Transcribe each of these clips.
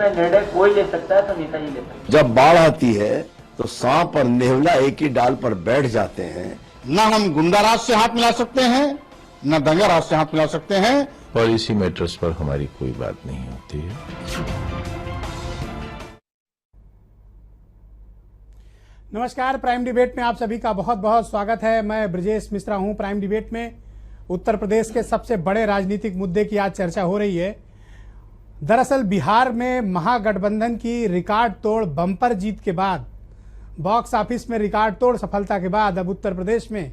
में निर्णय कोई ले सकता है तो नेता ही ले सकता है। जब बाढ़ आती है तो सांप और नेवला एक ही डाल पर बैठ जाते हैं। न हम गुंडा राज से हाथ मिला सकते हैं, न दंगा राज से हाथ मिला सकते हैं। पॉलिसी मैटर्स पर हमारी कोई बात नहीं होती है। नमस्कार, प्राइम डिबेट में आप सभी का बहुत बहुत स्वागत है। मैं ब्रजेश मिश्रा हूं। प्राइम डिबेट में उत्तर प्रदेश के सबसे बड़े राजनीतिक मुद्दे की आज चर्चा हो रही है। दरअसल बिहार में महागठबंधन की रिकॉर्ड तोड़ बम्पर जीत के बाद, बॉक्स ऑफिस में रिकॉर्ड तोड़ सफलता के बाद अब उत्तर प्रदेश में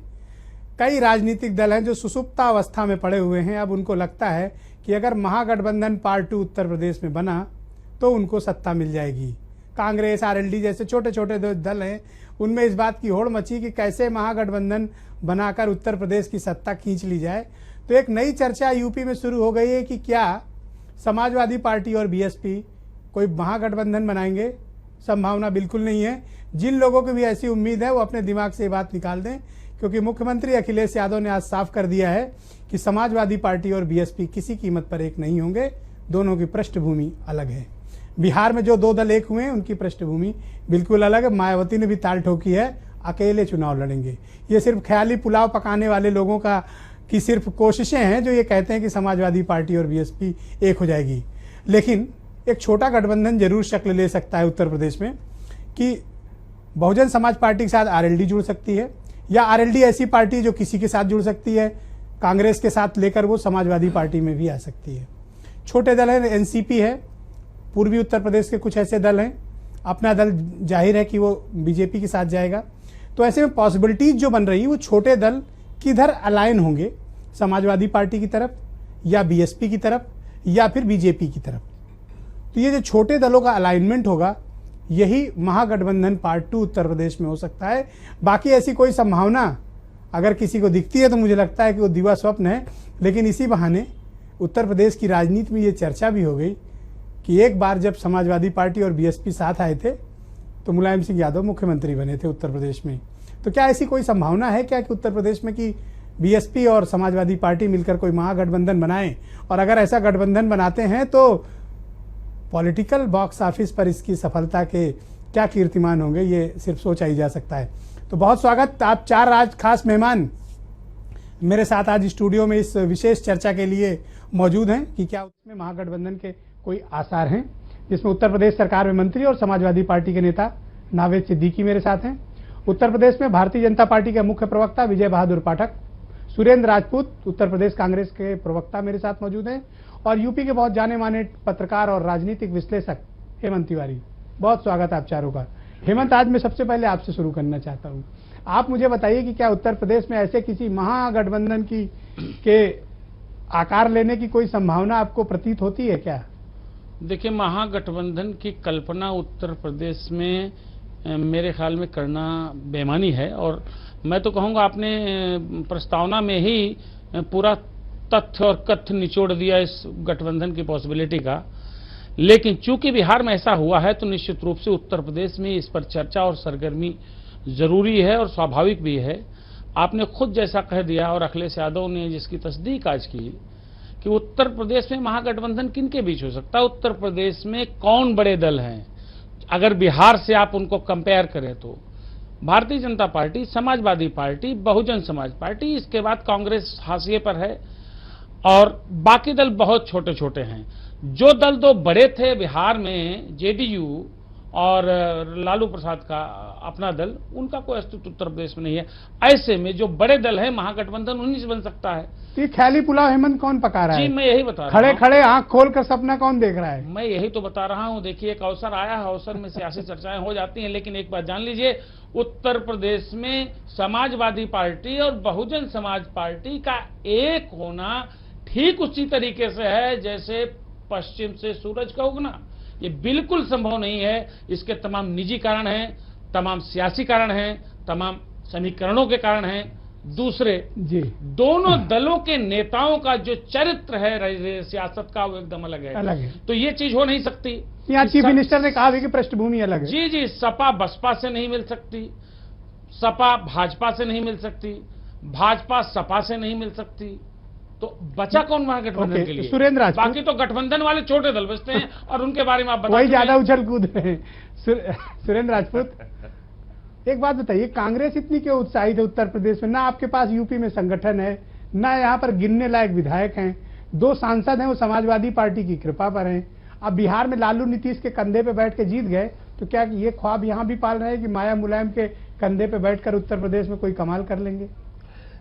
कई राजनीतिक दल हैं जो सुसुप्तावस्था में पड़े हुए हैं। अब उनको लगता है कि अगर महागठबंधन पार्ट 2 उत्तर प्रदेश में बना तो उनको सत्ता मिल जाएगी। कांग्रेस, आरएलडी जैसे छोटे छोटे दल हैं, उनमें इस बात की होड़ मची कि कैसे महागठबंधन बनाकर उत्तर प्रदेश की सत्ता खींच ली जाए। तो एक नई चर्चा यूपी में शुरू हो गई है कि क्या समाजवादी पार्टी और बीएसपी कोई महागठबंधन बनाएंगे। संभावना बिल्कुल नहीं है। जिन लोगों की भी ऐसी उम्मीद है वो अपने दिमाग से ये बात निकाल दें, क्योंकि मुख्यमंत्री अखिलेश यादव ने आज साफ कर दिया है कि समाजवादी पार्टी और बीएसपी किसी कीमत पर एक नहीं होंगे। दोनों की पृष्ठभूमि अलग है। बिहार में जो दो दल एक हुए हैं उनकी पृष्ठभूमि बिल्कुल अलग है। मायावती ने भी ताल ठोकी है, अकेले चुनाव लड़ेंगे। ये सिर्फ ख्याली पुलाव पकाने वाले लोगों की सिर्फ कोशिशें हैं जो ये कहते हैं कि समाजवादी पार्टी और बीएसपी एक हो जाएगी। लेकिन एक छोटा गठबंधन जरूर शक्ल ले सकता है उत्तर प्रदेश में कि बहुजन समाज पार्टी के साथ आरएलडी जुड़ सकती है, या आरएलडी ऐसी पार्टी जो किसी के साथ जुड़ सकती है, कांग्रेस के साथ लेकर वो समाजवादी पार्टी में भी आ सकती है। छोटे दल है, एनसीपी है, पूर्वी उत्तर प्रदेश के कुछ ऐसे दल हैं। अपना दल जाहिर है कि वो बीजेपी के साथ जाएगा। तो ऐसे में पॉसिबिलिटीज जो बन रही है वो छोटे दल किधर अलाइन होंगे, समाजवादी पार्टी की तरफ या बीएसपी की तरफ या फिर बीजेपी की तरफ। तो ये जो छोटे दलों का अलाइनमेंट होगा यही महागठबंधन पार्ट 2 उत्तर प्रदेश में हो सकता है। बाकी ऐसी कोई संभावना अगर किसी को दिखती है तो मुझे लगता है कि वो दिवा स्वप्न है। लेकिन इसी बहाने उत्तर प्रदेश की राजनीति में ये चर्चा भी हो गई कि एक बार जब समाजवादी पार्टी और बीएसपी साथ आए थे तो मुलायम सिंह यादव मुख्यमंत्री बने थे उत्तर प्रदेश में। तो क्या ऐसी कोई संभावना है क्या कि उत्तर प्रदेश में कि बीएसपी और समाजवादी पार्टी मिलकर कोई महागठबंधन बनाएं? और अगर ऐसा गठबंधन बनाते हैं तो पॉलिटिकल बॉक्स ऑफिस पर इसकी सफलता के क्या कीर्तिमान होंगे, ये सिर्फ सोचा ही जा सकता है। तो बहुत स्वागत, आप चार आज खास मेहमान मेरे साथ आज स्टूडियो में इस विशेष चर्चा के लिए मौजूद हैं कि क्या उसमें महागठबंधन के कोई आसार हैं, जिसमें उत्तर प्रदेश सरकार में मंत्री और समाजवादी पार्टी के नेता नावेद सिद्दीकी मेरे साथ हैं। उत्तर प्रदेश में भारतीय जनता पार्टी के मुख्य प्रवक्ता विजय बहादुर पाठक, सुरेंद्र राजपूत उत्तर प्रदेश कांग्रेस के प्रवक्ता मेरे साथ मौजूद हैं, और यूपी के बहुत जाने माने पत्रकार और राजनीतिक विश्लेषक हेमंत तिवारी। बहुत स्वागत आप चारों का। हेमंत, आज मैं सबसे पहले आपसे शुरू करना चाहता हूँ। आप मुझे बताइए कि क्या उत्तर प्रदेश में ऐसे किसी महागठबंधन के आकार लेने की कोई संभावना आपको प्रतीत होती है क्या? देखिए, महागठबंधन की कल्पना उत्तर प्रदेश में मेरे ख्याल में करना बेईमानी है। और मैं तो कहूँगा आपने प्रस्तावना में ही पूरा तथ्य और कथ्य निचोड़ दिया इस गठबंधन की पॉसिबिलिटी का। लेकिन चूंकि बिहार में ऐसा हुआ है तो निश्चित रूप से उत्तर प्रदेश में इस पर चर्चा और सरगर्मी जरूरी है और स्वाभाविक भी है। आपने खुद जैसा कह दिया और अखिलेश यादव ने जिसकी तस्दीक आज की कि उत्तर प्रदेश में महागठबंधन किनके बीच हो सकता है। उत्तर प्रदेश में कौन बड़े दल हैं अगर बिहार से आप उनको कंपेयर करें तो Bharatiya Janata party, Samajwadi party, Bahujan Samaj party, इसके बाद कांग्रेस हाशिए पर है और बाकी दल बहुत छोटे छोटे हैं। जो दल दो बड़े थे बिहार में, जेडीयू और लालू प्रसाद का अपना दल, उनका कोई अस्तित्व उत्तर प्रदेश में नहीं है। ऐसे में जो बड़े दल है महागठबंधन उन्हीं से बन सकता है। ये ख्याली पुलाव हेमंत कौन पका रहा है? जी, मैं यही बता रहा हूँ। खड़े खड़े आंख खोल कर सपना कौन देख रहा है? मैं यही तो बता रहा हूँ। देखिए, एक अवसर आया है, अवसर में सियासी चर्चाएं हो जाती हैं। लेकिन एक बात जान लीजिए, उत्तर प्रदेश में समाजवादी पार्टी और बहुजन समाज पार्टी का एक होना ठीक उसी तरीके से है जैसे पश्चिम से सूरज का उगना। ये बिल्कुल संभव नहीं है। इसके तमाम निजी कारण हैं, तमाम सियासी कारण हैं, तमाम समीकरणों के कारण हैं। दूसरे जी, दोनों दलों के नेताओं का जो चरित्र है सियासत का वो एकदम अलग है। तो ये चीज हो नहीं सकती। यहाँ चीफ मिनिस्टर ने कहा भी कि पृष्ठभूमि अलग है। जी जी, सपा बसपा से नहीं मिल सकती, सपा भाजपा से नहीं मिल सकती, भाजपा सपा से नहीं मिल सकती। तो बचा कौन महागठबंधन के लिए? सुरेंद्र राजपूत। बाकी तो गठबंधन वाले छोटे दल बचते हैं और उनके बारे में आप बता वही चुके हैं। ज्यादा उछल कूद रहे हैं। सुरेंद्र राजपूत, एक बात बताइए, कांग्रेस इतनी क्यों उत्साहित है उत्तर प्रदेश में? ना आपके पास यूपी में संगठन है, ना यहाँ पर गिनने लायक विधायक हैं, 2 सांसद हैं वो समाजवादी पार्टी की कृपा पर हैं। अब बिहार में लालू नीतीश के कंधे पे बैठ के जीत गए, तो क्या ये ख्वाब यहाँ भी पाल रहे हैं कि माया मुलायम के कंधे पे बैठकर उत्तर प्रदेश में कोई कमाल कर लेंगे?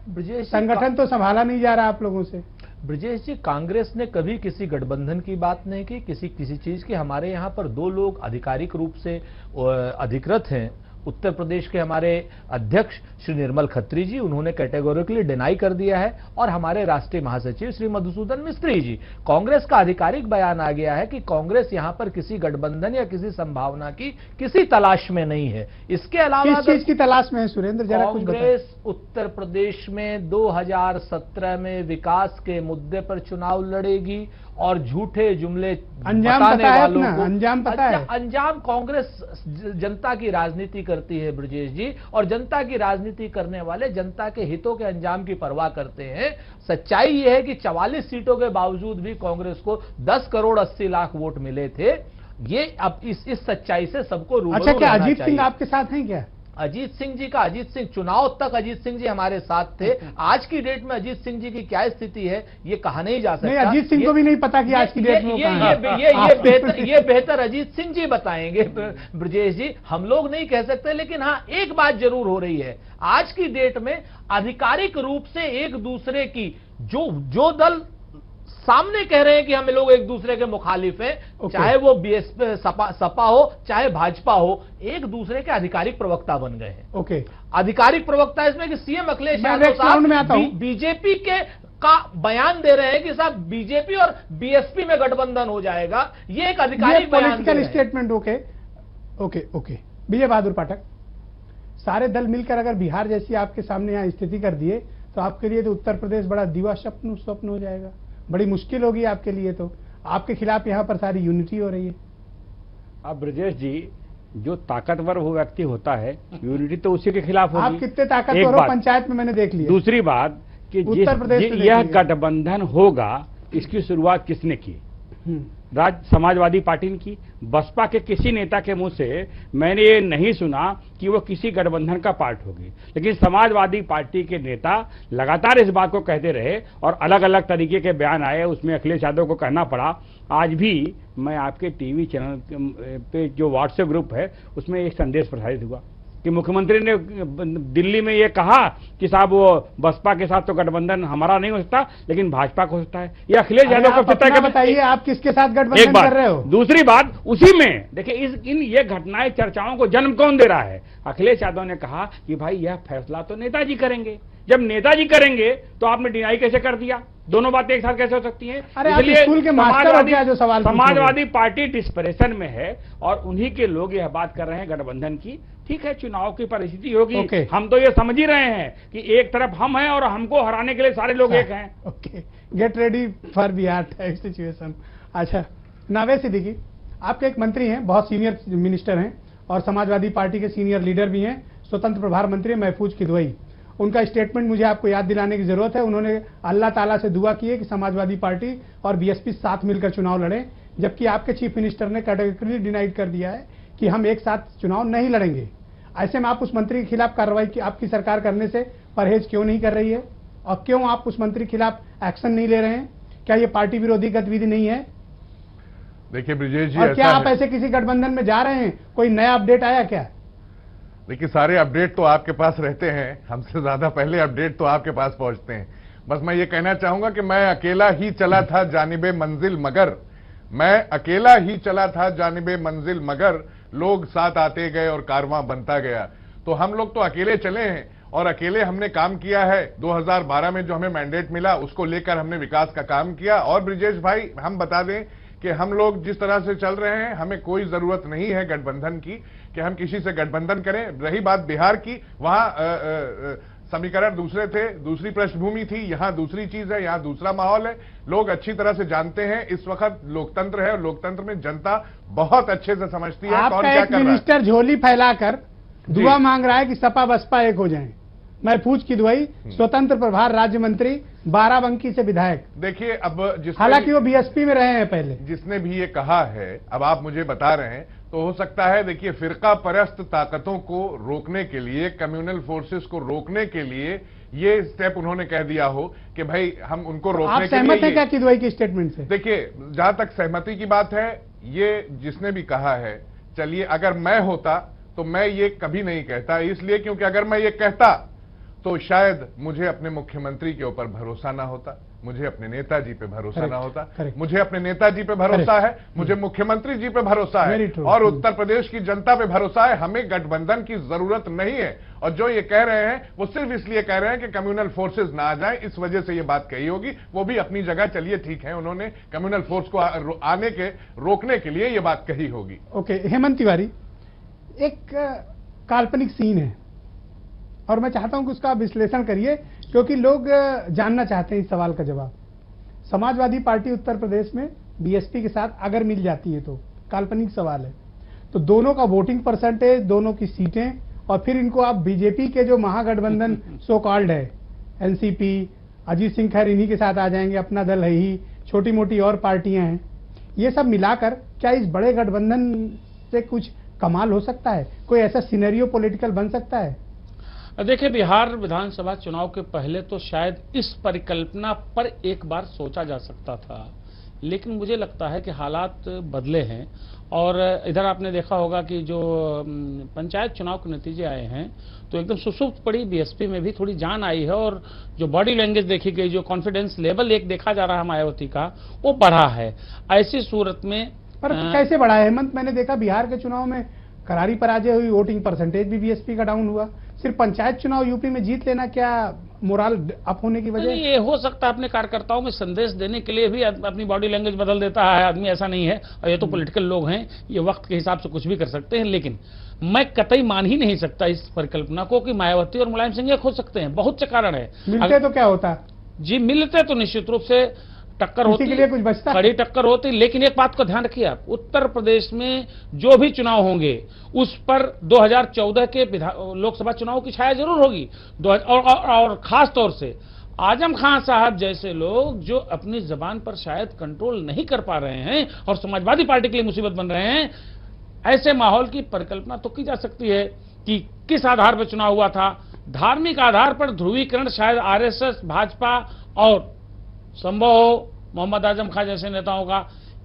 ब्रजेश जी, संगठन तो संभाला नहीं जा रहा आप लोगों से। ब्रजेश जी, कांग्रेस ने कभी किसी गठबंधन की बात नहीं की, किसी चीज की। हमारे यहाँ पर 2 लोग आधिकारिक रूप से अधिकृत हैं। उत्तर प्रदेश के हमारे अध्यक्ष श्री निर्मल खत्री जी, उन्होंने कैटेगोरिकली डिनाई कर दिया है, और हमारे राष्ट्रीय महासचिव श्री मधुसूदन मिस्त्री जी। कांग्रेस का आधिकारिक बयान आ गया है कि कांग्रेस यहां पर किसी गठबंधन या किसी संभावना की किसी तलाश में नहीं है। इसके अलावा किस चीज की तलाश में है सुरेंद्र, जरा कुछ बताइए। कांग्रेस उत्तर प्रदेश में 2017 में विकास के मुद्दे पर चुनाव लड़ेगी और झूठे जुमले अंजाम बताने पता है वालों अपना, को अंजाम पता है। अंजाम कांग्रेस जनता की राजनीति करती है ब्रजेश जी, और जनता की राजनीति करने वाले जनता के हितों के अंजाम की परवाह करते हैं। सच्चाई यह है कि 44 सीटों के बावजूद भी कांग्रेस को 10 करोड़ 80 लाख वोट मिले थे। ये अब इस सच्चाई से सबको रूबरू अच्छा, क्या रहना अजीत चाहिए। सिंह आपके साथ हैं क्या? अजीत सिंह चुनाव तक अजीत सिंह जी हमारे साथ थे। आज की डेट में अजीत सिंह जी की क्या स्थिति है ये कहा नहीं जा सकता। नहीं, अजीत सिंह को भी नहीं पता कि आज की डेट में वो कहाँ है। ये बेहतर अजीत सिंह जी बताएंगे ब्रजेश जी, हम लोग नहीं कह सकते। लेकिन हाँ, एक बात जरूर हो रही है, आज की डेट में आधिकारिक रूप से एक दूसरे की जो दल सामने कह रहे हैं कि हम लोग एक दूसरे के मुखालिफ हैं, चाहे वो बीएसपी सपा हो चाहे भाजपा हो, एक दूसरे के आधिकारिक प्रवक्ता बन गए हैं। ओके, आधिकारिक प्रवक्ता इसमें कि सीएम अखिलेश यादव साहब बीजेपी के का बयान दे रहे हैं कि साहब बीजेपी और बीएसपी में गठबंधन हो जाएगा। ये एक आधिकारिक political statement. Okay, Vijay Bahadur Pathak, सारे दल मिलकर अगर बिहार जैसी आपके सामने यहाँ स्थिति कर दिए तो आपके लिए तो उत्तर प्रदेश बड़ा दिवा स्वप्न हो जाएगा, बड़ी मुश्किल होगी आपके लिए। तो आपके खिलाफ यहाँ पर सारी यूनिटी हो रही है। अब ब्रजेश जी, जो ताकतवर वो व्यक्ति होता है, यूनिटी तो उसी के खिलाफ होगी। आप कितने ताकतवर हो पंचायत में मैंने देख लिया। दूसरी बात कि उत्तर प्रदेश यह गठबंधन होगा, इसकी शुरुआत किसने की? समाजवादी पार्टी ने की। बसपा के किसी नेता के मुंह से मैंने ये नहीं सुना कि वो किसी गठबंधन का पार्ट होगी, लेकिन समाजवादी पार्टी के नेता लगातार इस बात को कहते रहे और अलग अलग तरीके के बयान आए। उसमें अखिलेश यादव को कहना पड़ा। आज भी मैं आपके टीवी चैनल पे जो व्हाट्सएप ग्रुप है उसमें एक संदेश प्रसारित हुआ कि मुख्यमंत्री ने दिल्ली में ये कहा कि साहब वो बसपा के साथ तो गठबंधन हमारा नहीं हो सकता, लेकिन भाजपा को हो सकता है। ये अखिलेश यादव को बताइए, आप किसके साथ गठबंधन कर रहे हो? दूसरी बात, उसी में देखिए ये घटनाएं चर्चाओं को जन्म कौन दे रहा है? अखिलेश यादव ने कहा कि भाई यह फैसला तो नेताजी करेंगे। जब नेताजी करेंगे तो आपने डिनाई कैसे कर दिया? दोनों बातें एक साथ कैसे हो सकती हैं? इसलिए स्कूल के मास्टर हो गया जो सवाल समाजवादी पार्टी डिस्परेशन में है और उन्हीं के लोग यह बात कर रहे हैं गठबंधन की। ठीक है, चुनाव की परिस्थिति होगी, हम तो ये समझ ही रहे हैं कि एक तरफ हम हैं और हमको हराने के लिए सारे लोग एक हैं। Okay, get ready for Bihar type situation. अच्छा, नावेद सिद्दीकी, आपके एक मंत्री हैं, बहुत सीनियर मिनिस्टर हैं और समाजवादी पार्टी के सीनियर लीडर भी हैं, स्वतंत्र प्रभार मंत्री महफूज किदवई। उनका स्टेटमेंट मुझे आपको याद दिलाने की जरूरत है। उन्होंने अल्लाह ताला से दुआ की है कि समाजवादी पार्टी और बीएसपी साथ मिलकर चुनाव लड़ें, जबकि आपके चीफ मिनिस्टर ने कैटेगोरिकली डिनाइड कर दिया है कि हम एक साथ चुनाव नहीं लड़ेंगे। ऐसे में आप उस मंत्री के खिलाफ कार्रवाई की आपकी सरकार करने से परहेज क्यों नहीं कर रही है और क्यों आप उस मंत्री के खिलाफ एक्शन नहीं ले रहे हैं? क्या ये पार्टी विरोधी गतिविधि नहीं है? देखिए ब्रजेश जी, और क्या आप ऐसे किसी गठबंधन में जा रहे हैं? कोई नया अपडेट आया क्या? देखिए, सारे अपडेट तो आपके पास रहते हैं, हमसे ज्यादा पहले अपडेट तो आपके पास पहुंचते हैं। बस मैं ये कहना चाहूंगा कि मैं अकेला ही चला था जानिबे मंजिल मगर, मैं अकेला ही चला था जानिबे मंजिल मगर, लोग साथ आते गए और कारवां बनता गया। तो हम लोग तो अकेले चले हैं और अकेले हमने काम किया है। 2012 में जो हमें मैंडेट मिला उसको लेकर हमने विकास का काम किया। और ब्रजेश भाई, हम बता दें कि हम लोग जिस तरह से चल रहे हैं, हमें कोई जरूरत नहीं है गठबंधन की कि हम किसी से गठबंधन करें। रही बात बिहार की, वहां समीकरण दूसरे थे, दूसरी पृष्ठभूमि थी, यहां दूसरी चीज है, यहां दूसरा माहौल है। लोग अच्छी तरह से जानते हैं इस वक्त लोकतंत्र है और लोकतंत्र में जनता बहुत अच्छे से समझती है कौन क्या कर रहा है। मिनिस्टर झोली फैलाकर दुआ मांग रहा है कि सपा बसपा एक हो जाएं। महफूज किदवई स्वतंत्र प्रभार राज्य मंत्री, बाराबंकी से विधायक। देखिए, अब हालांकि वो बीएसपी में रहे हैं पहले। जिसने भी ये कहा है, अब आप मुझे बता रहे हैं, तो हो सकता है, देखिए, फिरका परस्त ताकतों को रोकने के लिए, कम्युनल फोर्सेस को रोकने के लिए ये स्टेप उन्होंने कह दिया हो कि भाई हम उनको रोकने आप के लिए। सहमत हैं क्या किदवई की स्टेटमेंट से? देखिए, जहां तक सहमति की बात है, ये जिसने भी कहा है, चलिए, अगर मैं होता तो मैं ये कभी नहीं कहता, इसलिए क्योंकि अगर मैं ये कहता तो शायद मुझे अपने मुख्यमंत्री के ऊपर भरोसा ना होता, मुझे अपने नेताजी पे भरोसा ना होता, मुझे अपने नेताजी पे भरोसा है, मुझे मुख्यमंत्री जी पे भरोसा है और उत्तर प्रदेश की जनता पे भरोसा है। हमें गठबंधन की जरूरत नहीं है। और जो ये कह रहे हैं वो सिर्फ इसलिए कह रहे हैं कि कम्युनल फोर्सेस ना आ जाए, इस वजह से ये बात कही होगी। वो भी अपनी जगह, चलिए ठीक है, उन्होंने कम्युनल फोर्स को आने के रोकने के लिए ये बात कही होगी। ओके, हेमंत तिवारी, एक काल्पनिक सीन है और मैं चाहता हूं कि उसका विश्लेषण करिए, क्योंकि लोग जानना चाहते हैं इस सवाल का जवाब। समाजवादी पार्टी उत्तर प्रदेश में बीएसपी के साथ अगर मिल जाती है तो, काल्पनिक सवाल है, तो दोनों का वोटिंग परसेंटेज, दोनों की सीटें, और फिर इनको आप बीजेपी के जो महागठबंधन सो कॉल्ड है, एनसीपी, अजीत सिंह खैर इन्हीं के साथ आ जाएंगे, अपना दल है ही, छोटी मोटी और पार्टियां हैं, ये सब मिलाकर क्या इस बड़े गठबंधन से कुछ कमाल हो सकता है? कोई ऐसा सिनेरियो पॉलिटिकल बन सकता है? देखिए, बिहार विधानसभा चुनाव के पहले तो शायद इस परिकल्पना पर एक बार सोचा जा सकता था, लेकिन मुझे लगता है कि हालात बदले हैं। और इधर आपने देखा होगा कि जो पंचायत चुनाव के नतीजे आए हैं तो एकदम सुसुप्त पड़ी बीएसपी में भी थोड़ी जान आई है, और जो बॉडी लैंग्वेज देखी गई, जो कॉन्फिडेंस लेवल एक देखा जा रहा है मायावती का, वो बढ़ा है। ऐसी सूरत में पर कैसे बढ़ा है हेमंत? मैंने देखा बिहार के चुनाव में करारी पराजय हुई, वोटिंग परसेंटेज भी बीएसपी का डाउन हुआ। सिर्फ पंचायत चुनाव यूपी में जीत लेना क्या मोराल अप होने की वजह? ये हो सकता है अपने कार्यकर्ताओं में संदेश देने के लिए भी अपनी बॉडी लैंग्वेज बदल देता है आदमी, ऐसा नहीं है। और ये तो पॉलिटिकल लोग हैं, ये वक्त के हिसाब से कुछ भी कर सकते हैं, लेकिन मैं कतई मान ही नहीं सकता इस परिकल्पना को कि मायावती और मुलायम सिंह एक हो सकते हैं। बहुत से कारण है। मिलते तो क्या होता जी, मिलते तो निश्चित रूप से टक्कर होती, के लिए कुछ बचता, बड़ी टक्कर होती। लेकिन एक बात को ध्यान रखिए आप, उत्तर प्रदेश में जो भी चुनाव होंगे उस पर 2014 के लोकसभा चुनाव की छाया जरूर होगी। और खास तौर से आजम खान साहब जैसे लोग जो अपनी जबान पर शायद कंट्रोल नहीं कर पा रहे हैं और समाजवादी पार्टी के लिए मुसीबत बन रहे हैं, ऐसे माहौल की परिकल्पना तो की जा सकती है कि किस आधार पर चुनाव हुआ था। धार्मिक आधार पर ध्रुवीकरण शायद आरएसएस, भाजपा और संभव हो मोहम्मद आजम खान जैसे नेताओं का,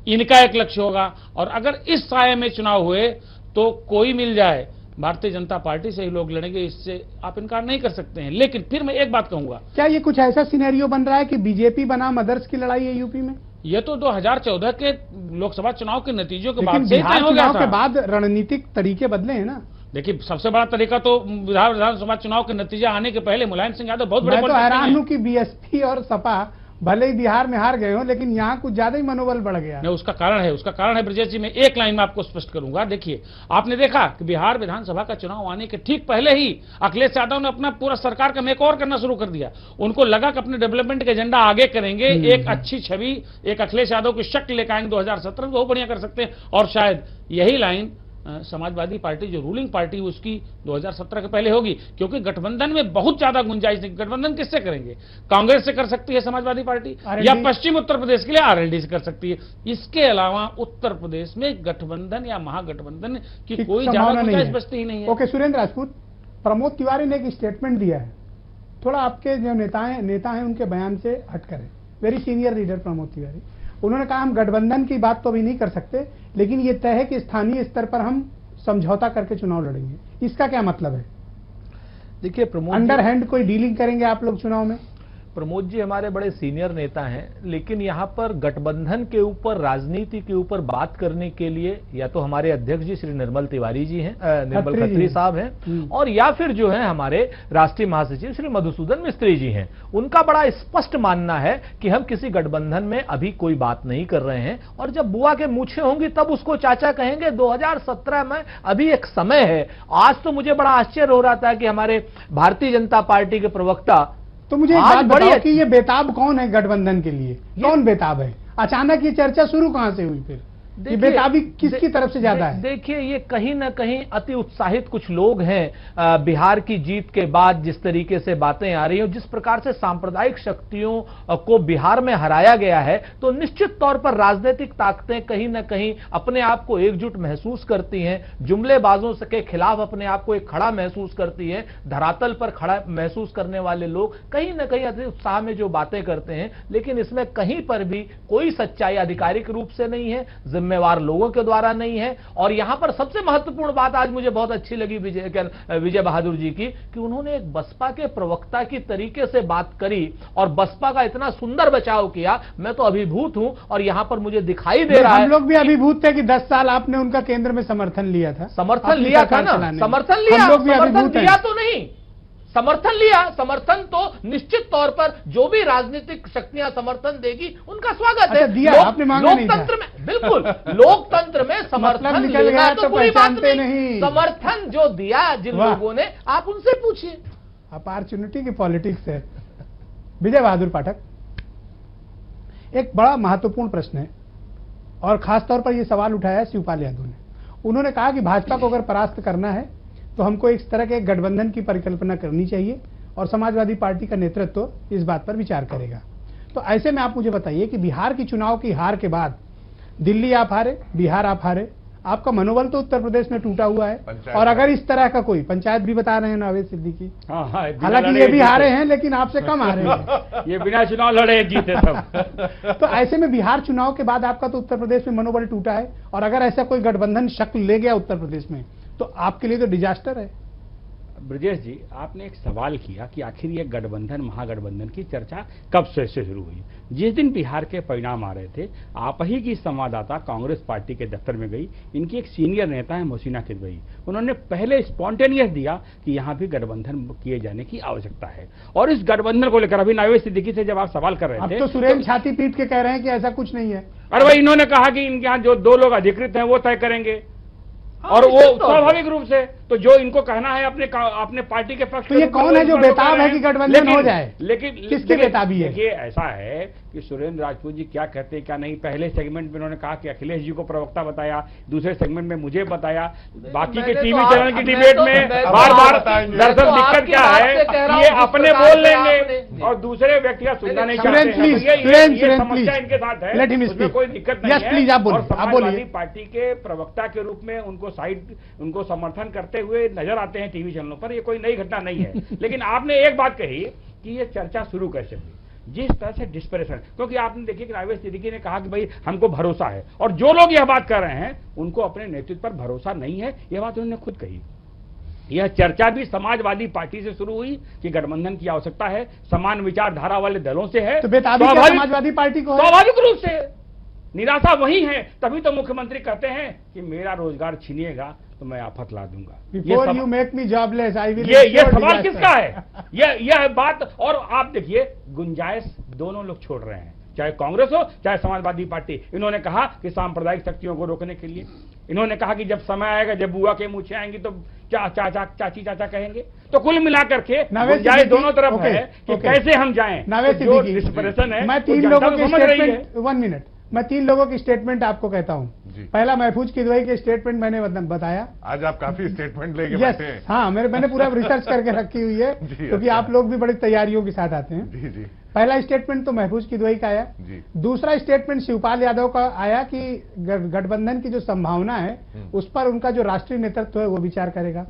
इनका एक लक्ष्य होगा। और अगर इस साये में चुनाव हुए तो कोई मिल जाए, भारतीय जनता पार्टी से ही लोग लड़ेंगे, इससे आप इनकार नहीं कर सकते हैं। लेकिन फिर मैं एक बात कहूंगा, क्या ये कुछ ऐसा सिनेरियो बन रहा है कि बीजेपी बनाम अदर्स की लड़ाई है यूपी में? ये तो 2014 के लोकसभा चुनाव के नतीजों के बाद से तय हो गया था। के बाद रणनीतिक तरीके बदले हैं ना। देखिए, सबसे बड़ा तरीका तो विधानसभा चुनाव के नतीजे आने के पहले मुलायम सिंह यादव बहुत बड़े, मैं तो हैरान हूं कि बीएसपी और सपा भले ही बिहार में हार गए हो, लेकिन यहाँ कुछ ज्यादा ही मनोबल बढ़ गया। नहीं, उसका कारण है ब्रजेश जी, मैं एक लाइन में आपको स्पष्ट करूंगा। देखिए, आपने देखा कि बिहार विधानसभा का चुनाव आने के ठीक पहले ही अखिलेश यादव ने अपना पूरा सरकार का मेकओवर करना शुरू कर दिया। उनको लगा कि अपने डेवलपमेंट का एजेंडा आगे करेंगे, एक अच्छी छवि, एक अखिलेश यादव की शक्ल लेकर आएंगे 2017 में, बहुत बढ़िया कर सकते हैं। और शायद यही लाइन समाजवादी पार्टी जो रूलिंग पार्टी उसकी 2017 के पहले होगी, क्योंकि गठबंधन में बहुत ज्यादा गुंजाइश नहीं। गठबंधन किससे करेंगे? कांग्रेस से कर सकती है समाजवादी पार्टी, या पश्चिम उत्तर प्रदेश के लिए आरएलडी से कर सकती है। इसके अलावा उत्तर प्रदेश में गठबंधन या महागठबंधन की कोई ज्यादा गुंजाइश बचती ही नहीं है। ओके, सुरेंद्र राजपूत, प्रमोद तिवारी ने एक स्टेटमेंट दिया है, थोड़ा आपके जो नेता हैं उनके बयान से हटकर है। Very senior leader Pramod Tiwari, उन्होंने कहा हम गठबंधन की बात तो अभी नहीं कर सकते, लेकिन ये तय है कि स्थानीय स्तर पर हम समझौता करके चुनाव लड़ेंगे। इसका क्या मतलब है? देखिए, प्रमोद अंडर हैंड कोई डीलिंग करेंगे आप लोग चुनाव में? प्रमोद जी हमारे बड़े सीनियर नेता हैं, लेकिन यहाँ पर गठबंधन के ऊपर, राजनीति के ऊपर बात करने के लिए या तो हमारे अध्यक्ष जी श्री निर्मल तिवारी जी हैं, निर्मल खत्री साहब हैं, और या फिर जो है हमारे राष्ट्रीय महासचिव श्री मधुसूदन मिस्त्री जी हैं। उनका बड़ा स्पष्ट मानना है कि हम किसी गठबंधन में अभी कोई बात नहीं कर रहे हैं, और जब बुआ के मूछें होंगी तब उसको चाचा कहेंगे। 2017 में अभी एक समय है। आज तो मुझे बड़ा आश्चर्य हो रहा था कि हमारे भारतीय जनता पार्टी के प्रवक्ता, तो मुझे एक बात बताओ कि ये बेताब कौन है गठबंधन के लिए? कौन बेताब है? अचानक ये चर्चा शुरू कहां से हुई? फिर ये बेताबी किसकी तरफ से ज्यादा है? देखिए, ये कहीं ना कहीं अति उत्साहित कुछ लोग हैं। बिहार की जीत के बाद जिस तरीके से बातें आ रही हैं, जिस प्रकार से सांप्रदायिक शक्तियों को बिहार में हराया गया है, तो निश्चित तौर पर राजनीतिक ताकतें कहीं ना कहीं अपने आप को एकजुट महसूस करती हैं, जुमलेबाजों के खिलाफ अपने आप को एक खड़ा महसूस करती है। धरातल पर खड़ा महसूस करने वाले लोग कहीं ना कहीं अति उत्साह में जो बातें करते हैं, लेकिन इसमें कहीं पर भी कोई सच्चाई आधिकारिक रूप से नहीं है, जिम्मेवार लोगों के द्वारा नहीं है। और यहां पर सबसे महत्वपूर्ण बात आज मुझे बहुत अच्छी लगी विजय बहादुर जी की, कि उन्होंने एक बसपा के प्रवक्ता की तरीके से बात करी और बसपा का इतना सुंदर बचाव किया। मैं तो अभिभूत हूं और यहां पर मुझे दिखाई दे रहा है, हम लोग भी अभिभूत थे कि 10 साल आपने उनका केंद्र में समर्थन लिया था। समर्थन लिया था ना, समर्थन लिया, समर्थन दिया तो नहीं, समर्थन लिया। समर्थन तो निश्चित तौर पर जो भी राजनीतिक शक्तियां समर्थन देगी उनका स्वागत है। दिया, आपने मांगा नहीं था। लोकतंत्र में बिल्कुल, लोकतंत्र में समर्थन निकल लेना गया तो कोई बात नहीं। नहीं। समर्थन जो दिया जिन लोगों ने, आप उनसे पूछिए। अपॉर्चुनिटी की पॉलिटिक्स है। विजय बहादुर पाठक, एक बड़ा महत्वपूर्ण प्रश्न है और खासतौर पर यह सवाल उठाया है शिवपाल यादव ने। उन्होंने कहा कि भाजपा को अगर परास्त करना है तो हमको इस तरह के गठबंधन की परिकल्पना करनी चाहिए और समाजवादी पार्टी का नेतृत्व इस बात पर विचार करेगा। तो ऐसे में आप मुझे बताइए कि बिहार की चुनाव की हार के बाद दिल्ली आप हारे, बिहार आप हारे, आपका मनोबल तो उत्तर प्रदेश में टूटा हुआ है। और अगर इस तरह का कोई पंचायत भी बता रहे हैं नावेद सिद्दीकी, हालांकि ये भी हारे हैं लेकिन आपसे कम हारे हैं। ये बिना चुनाव लड़े जीते सब। तो ऐसे में बिहार चुनाव के बाद आपका तो उत्तर प्रदेश में मनोबल टूटा है और अगर ऐसा कोई गठबंधन शक्ल ले गया उत्तर प्रदेश में तो आपके लिए तो डिजास्टर है। ब्रजेश जी, आपने एक सवाल किया कि आखिर ये गठबंधन महागठबंधन की चर्चा कब से शुरू हुई। जिस दिन बिहार के परिणाम आ रहे थे, आप ही की संवाददाता कांग्रेस पार्टी के दफ्तर में गई। इनकी एक सीनियर नेता है मोहसिना किदवई, उन्होंने पहले स्पॉन्टेनियस दिया कि यहाँ भी गठबंधन किए जाने की आवश्यकता है। और इस गठबंधन को लेकर अभी नावेद सिद्दीकी से जब आप सवाल कर रहे थे तो सुरेंद्र छाती पीट के कह रहे हैं कि ऐसा कुछ नहीं है। अरे भाई, इन्होंने कहा कि इनके यहाँ जो 2 लोग अधिकृत हैं वो तय करेंगे और वो स्वाभाविक रूप से तो जो इनको कहना है अपने पार्टी के पक्ष। तो ये कौन है जो बेताब है कि गठबंधन हो जाए? लेकिन किसकी बेताबी है? ये ऐसा है कि सुरेंद्र राजपूत जी क्या कहते हैं क्या नहीं। पहले सेगमेंट में उन्होंने कहा कि अखिलेश जी को प्रवक्ता बताया, दूसरे सेगमेंट में मुझे बताया। बाकी के टीवी चैनल की डिबेट में बार बार दरअसल दिक्कत क्या है कि ये अपने बोल लेंगे और दूसरे व्यक्ति का सुनना नहीं चाहते। ये समस्या इनके साथ है, उसमें कोई दिक्कत नहीं है। और समाजवादी पार्टी के प्रवक्ता के रूप में उनको समर्थन करते हुए नजर आते हैं टीवी चैनलों पर। ये कोई नई घटना नहीं है। लेकिन आपने एक बात कही कि ये चर्चा शुरू कैसे हुई, जिस तरह से डिस्परेशन, क्योंकि आपने देखिए कि नावेद सिद्दीकी ने कहा कि भाई हमको भरोसा है, और जो लोग यह बात कर रहे हैं उनको अपने नेतृत्व पर भरोसा नहीं है, यह बात उन्होंने खुद कही। यह चर्चा भी समाजवादी पार्टी से शुरू हुई कि गठबंधन की आवश्यकता है, समान विचारधारा वाले दलों से है। तो बेताबी समाजवादी पार्टी को स्वाभाविक रूप से निराशा वही है। तभी तो मुख्यमंत्री कहते हैं कि मेरा रोजगार छीनिएगा तो मैं आफत ला दूंगा। Before you make me jobless, I will ये सवाल किसका है? यह बात। और आप देखिए, गुंजाइश दोनों लोग छोड़ रहे हैं, चाहे कांग्रेस हो चाहे समाजवादी पार्टी। इन्होंने कहा कि सांप्रदायिक शक्तियों को रोकने के लिए, इन्होंने कहा कि जब समय आएगा, जब बुआ के मूछें आएंगी तो चाची चाचा कहेंगे। तो कुल मिलाकर के गुंजाइश दोनों तरफ है कि कैसे हम जाएं। जो डिस्परेशन है, मैं 3 लोगों की स्टेटमेंट 1 मिनट मैं 3 लोगों की स्टेटमेंट आपको कहता हूं। पहला महफूज किदवई के स्टेटमेंट मैंने बताया। आज आप काफी स्टेटमेंट लेके बैठे हैं। हाँ, मैंने पूरा रिसर्च करके रखी हुई है क्योंकि आप लोग भी बड़ी तैयारियों के साथ आते हैं। जी जी। पहला स्टेटमेंट तो महफूज किदवई का आया। दूसरा स्टेटमेंट शिवपाल यादव का आया कि गठबंधन की जो संभावना है उस पर उनका जो राष्ट्रीय नेतृत्व है वो विचार करेगा।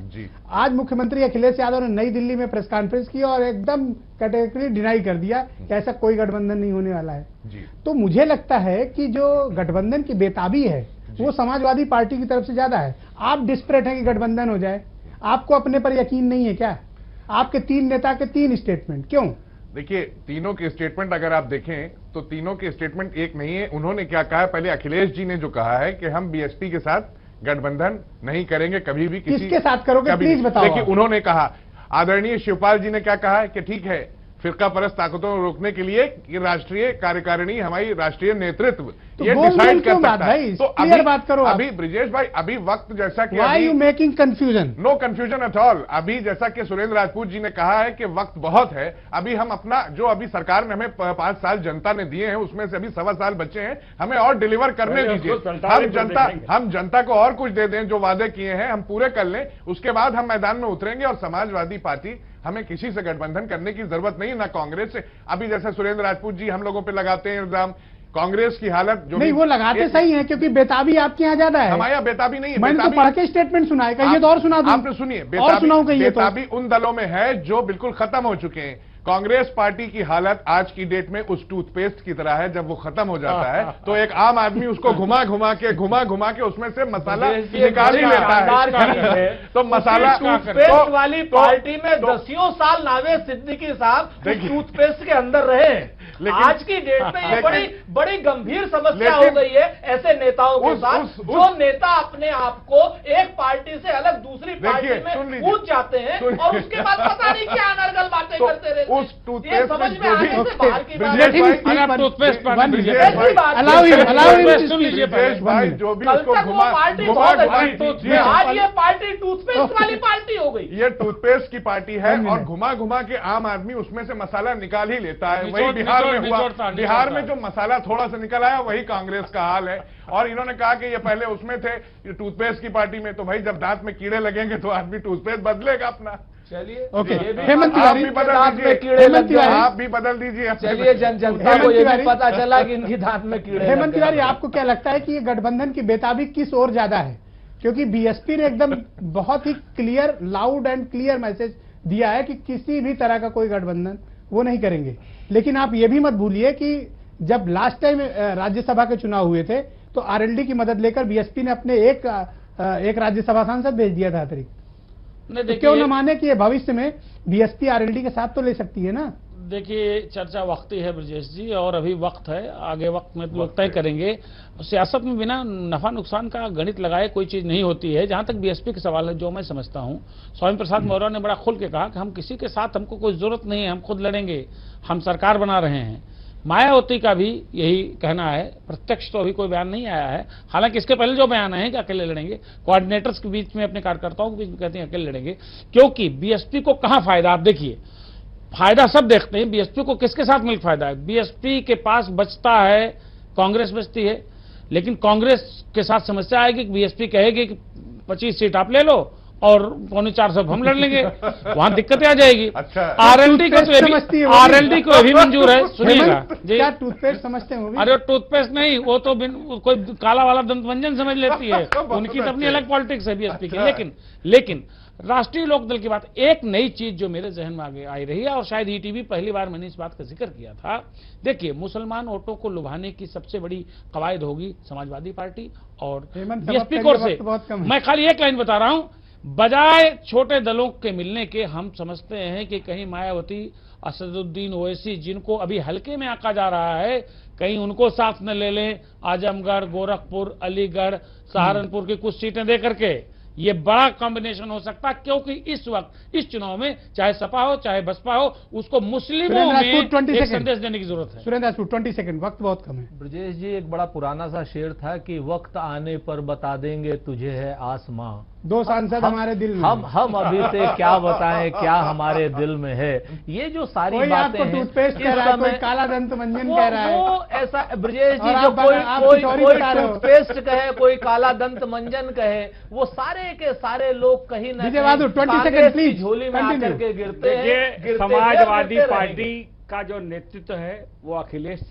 आज मुख्यमंत्री अखिलेश यादव ने नई दिल्ली में प्रेस कॉन्फ्रेंस की और एकदम कैटेगरी डिनाई कर दिया कि ऐसा कोई गठबंधन नहीं होने वाला है। तो मुझे लगता है कि जो गठबंधन की बेताबी है वो समाजवादी पार्टी की तरफ से ज्यादा है। आप डिस्परेट हैं कि गठबंधन हो जाए, आपको अपने पर यकीन नहीं है क्या? आपके 3 नेता के 3 स्टेटमेंट क्यों? देखिए, तीनों के स्टेटमेंट अगर आप देखें तो तीनों के स्टेटमेंट एक नहीं है। उन्होंने क्या कहा है, पहले अखिलेश जी ने जो कहा है कि हम बीएसपी के साथ गठबंधन नहीं करेंगे कभी भी। किसके साथ करोगे प्लीज बताओ। देखिए, उन्होंने कहा, आदरणीय शिवपाल जी ने क्या कहा है कि ठीक है फिरका परस्त ताकतों को रोकने के लिए कि राष्ट्रीय कार्यकारिणी, हमारी राष्ट्रीय नेतृत्व तो ये बोल डिसाइड कर बात सकता भाई, है। तो क्लियर बात करो आप। अभी ब्रिजेश भाई, अभी वक्त जैसा कि Why you making confusion? No confusion at all. अभी जैसा कि सुरेंद्र राजपूत जी ने कहा है कि वक्त बहुत है। अभी हम अपना जो अभी सरकार ने हमें 5 साल जनता ने दिए हैं, उसमें से अभी 1.25 साल बचे हैं, हमें और डिलीवर करने दीजिए। हम जनता को और कुछ दे दें, जो वादे किए हैं हम पूरे कर लें, उसके बाद हम मैदान में उतरेंगे। और समाजवादी पार्टी, हमें किसी से गठबंधन करने की जरूरत नहीं, ना कांग्रेस से। अभी जैसे सुरेंद्र राजपूत जी हम लोगों पे लगाते हैं इल्जाम, कांग्रेस की हालत जो नहीं, वो लगाते सही है, क्योंकि बेताबी आपके यहाँ ज्यादा है। हमारे यहाँ बेताबी नहीं है। मैंने तो पढ़ के स्टेटमेंट सुना है, कहिए तो और सुना दूं। आपने सुनिए, और सुनाऊं कहिए तो। बेताबी उन दलों में है जो बिल्कुल खत्म हो चुके हैं। कांग्रेस पार्टी की हालत आज की डेट में उस टूथपेस्ट की तरह है, जब वो खत्म हो जाता है तो एक आम आदमी उसको घुमा घुमा के उसमें से मसाला निकाल ही लेता है। तो मसाला टूथपेस्ट वाली पार्टी में 10 साल नावेद सिद्दीकी साहब टूथपेस्ट के अंदर रहे। आज की डेट में ये बड़ी गंभीर समस्या हो गई है ऐसे नेताओं के साथ, जो नेता अपने आप को एक पार्टी से अलग दूसरी पार्टी में कूद जाते हैं और उसके बाद पता नहीं क्या अनर्गल बातें करते रहते हैं। उस टूथपेस्ट समझ में आने से बाहर की बात ब्रिजेश भाई जो भी उसको आज ये पार्टी टूथपेस्ट वाली पार्टी हो गई। ये टूथपेस्ट की पार्टी है और घुमा घुमा के आम आदमी उसमें से मसाला निकाल ही लेता है। वही बिहार में हुआ। बिहार में जो मसाला थोड़ा सा निकल आया वही कांग्रेस का हाल है। और इन्होंने कहा कि ये पहले उसमें थे, ये टूथपेस्ट की पार्टी में। तो भाई जब दांत में कीड़े लगेंगे तो आदमी टूथपेस्ट बदलेगा अपना। चलिए ओके, हेमंत तिवारी, आप भी बदल दीजिए। चलिए जनता को ये भी पता चला कि इनकी दांत में कीड़े। हेमंत तिवारी, आपको क्या लगता है कि ये गठबंधन की बेताबी किस ओर ज्यादा है? क्योंकि बीएसपी ने एकदम बहुत ही clear, loud and clear message दिया है कि किसी भी तरह का कोई गठबंधन वो नहीं करेंगे। लेकिन आप ये भी मत भूलिए कि जब लास्ट टाइम राज्यसभा के चुनाव हुए थे तो आरएलडी की मदद लेकर बीएसपी ने अपने एक राज्यसभा सांसद भेज दिया था अतिरिक्त। तो क्यों न माने कि ये भविष्य में बीएसपी आरएलडी के साथ तो ले सकती है ना? देखिए, चर्चा वक्ती है ब्रजेश जी, और अभी वक्त है, आगे वक्त में लोग तय करेंगे। सियासत में बिना नफा नुकसान का गणित लगाए कोई चीज नहीं होती है। जहां तक बीएसपी के सवाल है, जो मैं समझता हूं, स्वामी प्रसाद मौर्य ने बड़ा खुल के कहा कि हम किसी के साथ, हमको कोई जरूरत नहीं है, हम खुद लड़ेंगे, हम सरकार बना रहे हैं। मायावती का भी यही कहना है। प्रत्यक्ष तो अभी कोई बयान नहीं आया है, हालांकि इसके पहले जो बयान है कि अकेले लड़ेंगे, कोऑर्डिनेटर्स के बीच में, अपने कार्यकर्ताओं के बीच में कहते हैं अकेले लड़ेंगे। क्योंकि बीएसपी को कहां फायदा, आप देखिए, फायदा सब देखते हैं, बीएसपी को किसके साथ मिल फायदा है? बीएसपी के पास बचता है, कांग्रेस बचती है, लेकिन कांग्रेस के साथ समस्या आएगी कि बीएसपी कहेगी कि 25 सीट आप ले लो और 4.25 सब हम लड़ लेंगे, वहां दिक्कतें आ जाएगी। अच्छा, आरएलडी को भी मंजूर है। सुनिएगा जी, क्या टूथपेस्ट समझते हैं? अरे टूथपेस्ट नहीं, वो तो कोई काला वाला दंतमंजन समझ लेती है, उनकी तो अपनी अलग पॉलिटिक्स है बीएसपी की। लेकिन राष्ट्रीय लोकदल की बात, एक नई चीज जो मेरे जहन में आगे आई रही है, और शायद ईटीवी पहली बार मैंने इस बात का जिक्र किया था। देखिए, मुसलमान वोटों को लुभाने की सबसे बड़ी कवायद होगी समाजवादी पार्टी और बीएसपी कोर से। मैं खाली एक लाइन बता रहा हूं, बजाय छोटे दलों के मिलने के, हम समझते हैं कि कहीं मायावती, असदुद्दीन ओवैसी, जिनको अभी हल्के में आंका जा रहा है, कहीं उनको साथ न ले लें। आजमगढ़, गोरखपुर, अलीगढ़, सहारनपुर की कुछ सीटें दे करके ये बड़ा कॉम्बिनेशन हो सकता है। क्योंकि इस वक्त इस चुनाव में चाहे सपा हो चाहे बसपा हो, उसको मुस्लिमों में एक संदेश देने की जरूरत है। सुरेंद्र राजपूत, 20 सेकंड, वक्त बहुत कम है। ब्रजेश जी, एक बड़ा पुराना सा शेर था कि वक्त आने पर बता देंगे तुझे है आसमां। 2 सांसद हमारे दिल में, हम अभी से क्या बताएं क्या हमारे दिल में है। ये जो सारी बातें हैं, टूथपेस्ट कह रहा है, कोई काला दंत मंजन कह रहा है, वो ऐसा ब्रजेश जी, जो कोई टूथपेस्ट कहे, कोई काला दंत मंजन कहे, वो सारे के सारे लोग कहीं ना कहीं झोली में आकर के गिरते हैं। समाजवादी पार्टी का जो नेतृत्व है वो अखिलेश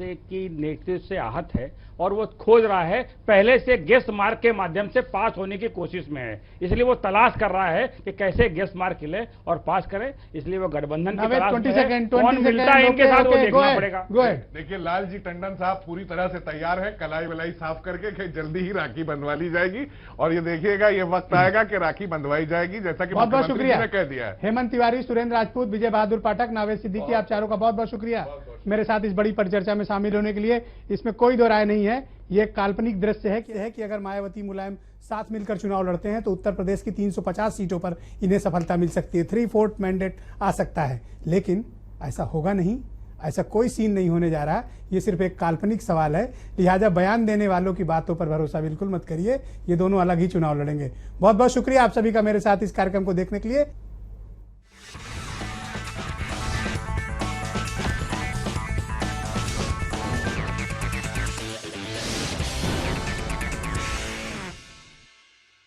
की नेतृत्व से आहत है और वो खोज रहा है, पहले से गेस्ट मार्क के माध्यम से पास होने की कोशिश में है। इसलिए वो तलाश कर रहा है कि कैसे गेस्ट मार्क खिले और पास करे। इसलिए वो गठबंधन की तलाश में है। कौन मिलता है इनके साथ वो देखना पड़ेगा। देखिए, लालजी टंडन साहब पूरी तरह से तैयार है, कलाई वलाई साफ करके कि जल्दी ही राखी बंधवा ली जाएगी। और ये देखिएगा, ये वक्त आएगा कि राखी बंधवाई जाएगी, जैसा कि बहुत शुक्रिया ने कह दिया है। हेमंत तिवारी, सुरेंद्र राजपूत, विजय बहादुर पाठक, नावेद सिद्दीकी, आप चारों का बहुत बहुत शुक्रिया मेरे साथ इस बड़ी परिचर्चा में शामिल होने के लिए। इसमें कोई दो राय नहीं है, ये काल्पनिक दृश्य है कि अगर मायावती मुलायम साथ मिलकर चुनाव लड़ते हैं तो उत्तर प्रदेश की 350 सीटों पर इन्हें सफलता मिल सकती है, 3/4 मैंडेट आ सकता है। लेकिन ऐसा होगा नहीं, ऐसा कोई सीन नहीं होने जा रहा। ये सिर्फ एक काल्पनिक सवाल है, लिहाजा बयान देने वालों की बातों पर भरोसा बिल्कुल मत करिए। ये दोनों अलग ही चुनाव लड़ेंगे। बहुत बहुत शुक्रिया आप सभी का मेरे साथ इस कार्यक्रम को देखने के लिए।